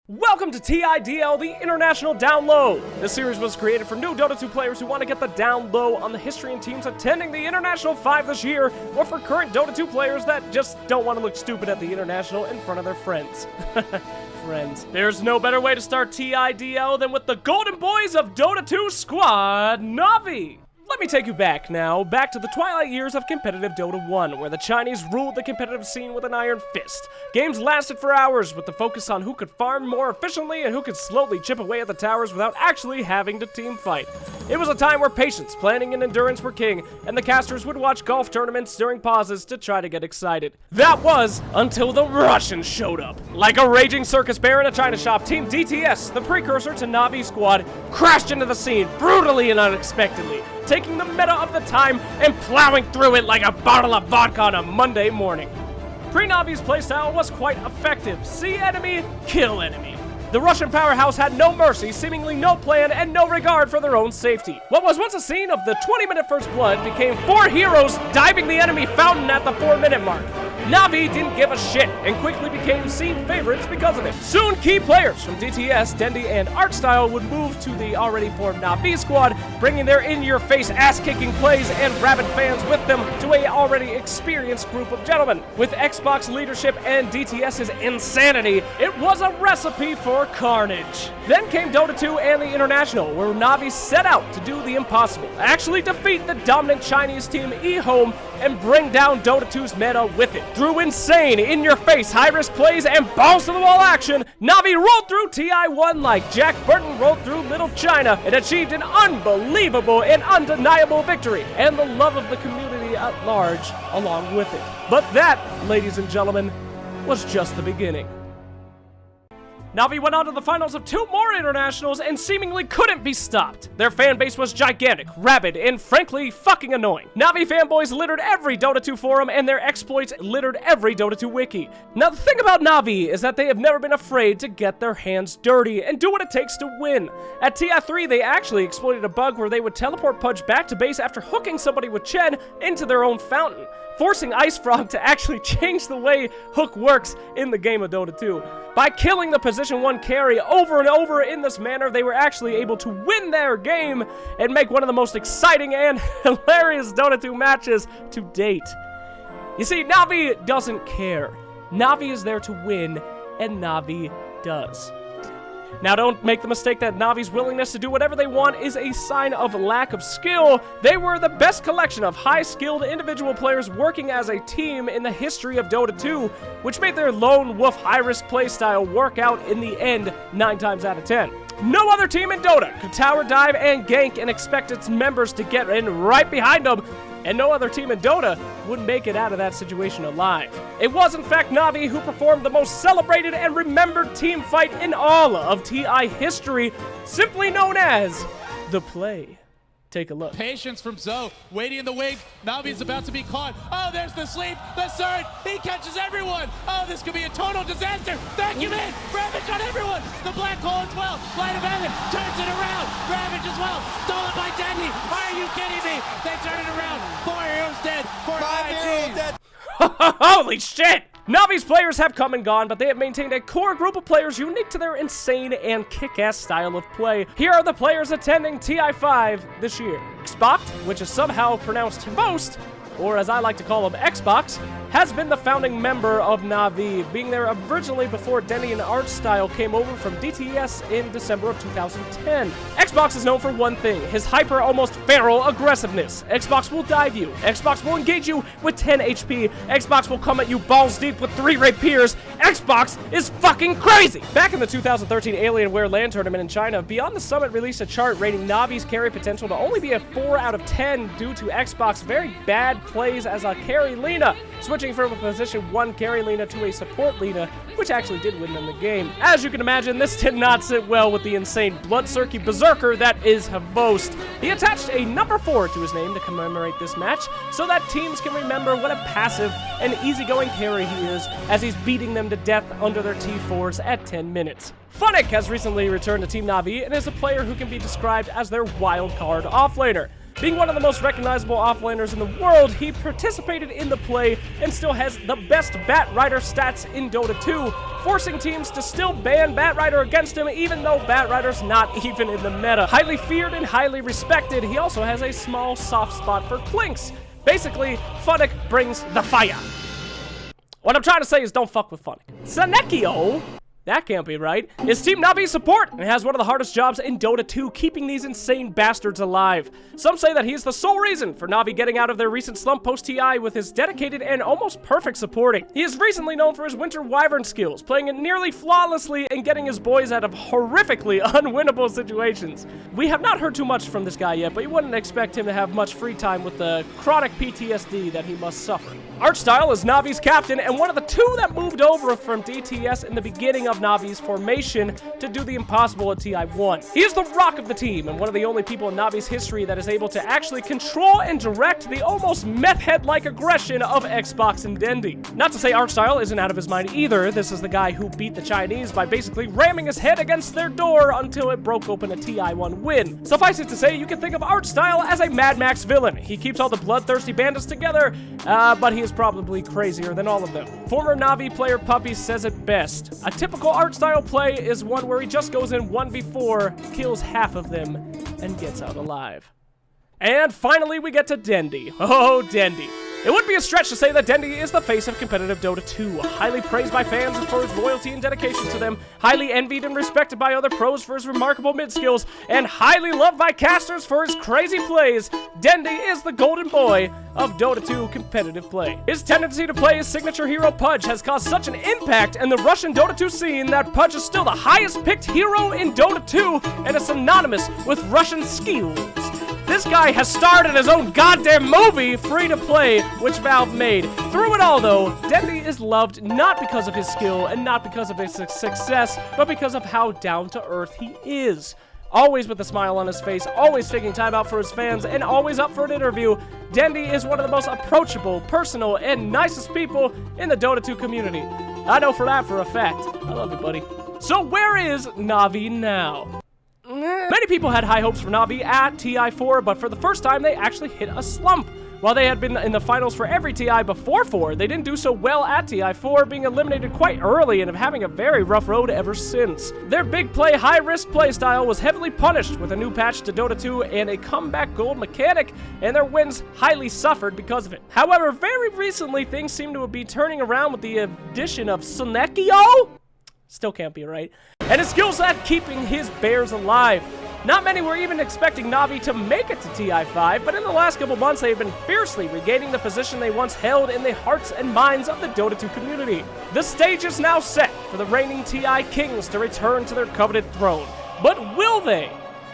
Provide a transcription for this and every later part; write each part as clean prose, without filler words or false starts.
Welcome to TIDL, the International Down Low. This series was created for new Dota 2 players who want to get the down low on the history and teams attending the International 5 this year, or for current Dota 2 players that just don't want to look stupid at the International in front of their friends. Friends. There's no better way to start TIDL than with the Golden Boys of Dota 2 squad, Navi. Let me take you back to the twilight years of competitive Dota 1, where the Chinese ruled the competitive scene with an iron fist. Games lasted for hours, with the focus on who could farm more efficiently and who could slowly chip away at the towers without actually having to team fight. It was a time where patience, planning, and endurance were king, and the casters would watch golf tournaments during pauses to try to get excited. That was until the Russians showed up. Like a raging circus bear in a china shop, Team DTS, the precursor to Navi squad, crashed into the scene brutally and unexpectedly, taking the meta of the time and plowing through it like a bottle of vodka on a Monday morning. Pre-Navi's playstyle was quite effective. See enemy, kill enemy. The Russian powerhouse had no mercy, seemingly no plan, and no regard for their own safety. What was once a scene of the 20-minute first blood became 4 heroes diving the enemy fountain at the 4-minute mark. Navi didn't give a shit and quickly became scene favorites because of it. Soon, key players from DTS, Dendi, and Artstyle would move to the already formed Navi squad, bringing their in-your-face ass-kicking plays and rabid fans with them to a already experienced group of gentlemen. With Xbox leadership and DTS's insanity, it was a recipe for carnage. Then came Dota 2 and the International, where Navi set out to do the impossible, actually defeat the dominant Chinese team eHome and bring down Dota 2's meta with it. Through insane, in-your-face, high-risk plays and balls-to-the-wall action, Navi rolled through TI1 like Jack Burton rolled through Little China and achieved an unbelievable and undeniable victory, and the love of the community at large along with it. But that, ladies and gentlemen, was just the beginning. Navi went on to the finals of 2 more internationals and seemingly couldn't be stopped. Their fan base was gigantic, rabid, and frankly fucking annoying. Navi fanboys littered every Dota 2 forum and their exploits littered every Dota 2 wiki. Now the thing about Navi is that they have never been afraid to get their hands dirty and do what it takes to win. At TI3 they actually exploited a bug where they would teleport Pudge back to base after hooking somebody with Chen into their own fountain, forcing Ice Frog to actually change the way Hook works in the game of Dota 2. By killing the position 1 carry over and over in this manner, they were actually able to win their game and make one of the most exciting and hilarious Dota 2 matches to date. You see, Navi doesn't care. Navi is there to win, and Navi does. Now don't make the mistake that Navi's willingness to do whatever they want is a sign of lack of skill. They were the best collection of high-skilled individual players working as a team in the history of Dota 2, which made their lone wolf high-risk playstyle work out in the end 9 times out of 10. No other team in Dota could tower dive and gank and expect its members to get in right behind them, and no other team in Dota would make it out of that situation alive. It was in fact Navi who performed the most celebrated and remembered team fight in all of TI history, simply known as the Play. Take a look. Patience from Zoe, waiting in the wing. Navi's about to be caught. Oh, there's the sleep, the surge. He catches everyone. Oh, this could be a total disaster. Vacuum in. Ravage on everyone. The black hole as well. Light of Heaven turns it around. Ravage as well. Stolen by Dendi. Are you kidding me? They turn it around. 4 heroes dead. 5 heroes dead. Holy shit! Navi's players have come and gone, but they have maintained a core group of players unique to their insane and kick-ass style of play. Here are the players attending TI5 this year. Xbox, which is somehow pronounced Most, or as I like to call him, Xbox, has been the founding member of Navi, being there originally before Dendi and Artstyle came over from DTS in December of 2010. Xbox is known for one thing, his hyper, almost feral aggressiveness. Xbox will dive you, Xbox will engage you with 10 HP, Xbox will come at you balls deep with 3 rapiers. Xbox is fucking crazy! Back in the 2013 Alienware LAN tournament in China, Beyond the Summit released a chart rating Navi's carry potential to only be a 4 out of 10 due to Xbox's very bad plays as a carry Lina, switching from a position 1 carry Lina to a support Lina, which actually did win them the game. As you can imagine, this did not sit well with the insane blood-cirky berserker that is Havost. He attached a number 4 to his name to commemorate this match, so that teams can remember what a passive and easygoing carry he is as he's beating them to death under their T4s at 10 minutes. Funnick has recently returned to Team Navi and is a player who can be described as their wild card offlaner. Being one of the most recognizable offlaners in the world, he participated in the play and still has the best Batrider stats in Dota 2, forcing teams to still ban Batrider against him even though Batrider's not even in the meta. Highly feared and highly respected, he also has a small soft spot for Clinks. Basically, Funnick brings the fire. What I'm trying to say is don't fuck with Funnick. Sanekio? That can't be right. Is Team Navi's support and has one of the hardest jobs in Dota 2, keeping these insane bastards alive. Some say that he's the sole reason for Navi getting out of their recent slump post-TI with his dedicated and almost perfect supporting. He is recently known for his Winter Wyvern skills, playing it nearly flawlessly and getting his boys out of horrifically unwinnable situations. We have not heard too much from this guy yet, but you wouldn't expect him to have much free time with the chronic PTSD that he must suffer. Archstyle is Navi's captain and one of the two that moved over from DTS in the beginning of Navi's formation to do the impossible at TI1. He is the rock of the team and one of the only people in Navi's history that is able to actually control and direct the almost meth head-like aggression of Xbox and Dendy. Not to say Archstyle isn't out of his mind either. This is the guy who beat the Chinese by basically ramming his head against their door until it broke open a TI1 win. Suffice it to say, you can think of Archstyle as a Mad Max villain. He keeps all the bloodthirsty bandits together, but he is probably crazier than all of them. Former Navi player Puppy says it best. A typical Archstyle play is one where he just goes in 1v4, kills half of them, and gets out alive. And finally, we get to Dendy. Oh, Dendy. It would be a stretch to say that Dendy is the face of competitive Dota 2, highly praised by fans for his loyalty and dedication to them, highly envied and respected by other pros for his remarkable mid skills, and highly loved by casters for his crazy plays. Dendy is the golden boy of Dota 2 competitive play. His tendency to play his signature hero Pudge has caused such an impact in the Russian Dota 2 scene that Pudge is still the highest picked hero in Dota 2 and is synonymous with Russian skills. This guy has started his own goddamn movie, free to play, which Valve made. Through it all, though, Dendy is loved not because of his skill and not because of his success, but because of how down-to-earth he is. Always with a smile on his face, always taking time out for his fans, and always up for an interview, Dendy is one of the most approachable, personal, and nicest people in the Dota 2 community. I know for that for a fact. I love you, buddy. So where is Navi now? Many people had high hopes for Navi at TI4, but for the first time, they actually hit a slump. While they had been in the finals for every TI before 4, they didn't do so well at TI4, being eliminated quite early and having a very rough road ever since. Their big play, high-risk playstyle was heavily punished with a new patch to Dota 2 and a comeback gold mechanic, and their wins highly suffered because of it. However, very recently, things seem to be turning around with the addition of Sanekio? Still can't be right. And his skills at keeping his bears alive. Not many were even expecting Navi to make it to TI5, but in the last couple months they have been fiercely regaining the position they once held in the hearts and minds of the Dota 2 community. The stage is now set for the reigning TI Kings to return to their coveted throne. But will they?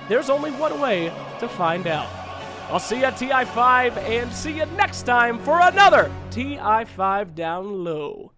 There's only one way to find out. I'll see you at TI5 and see you next time for another TI5 Down Low.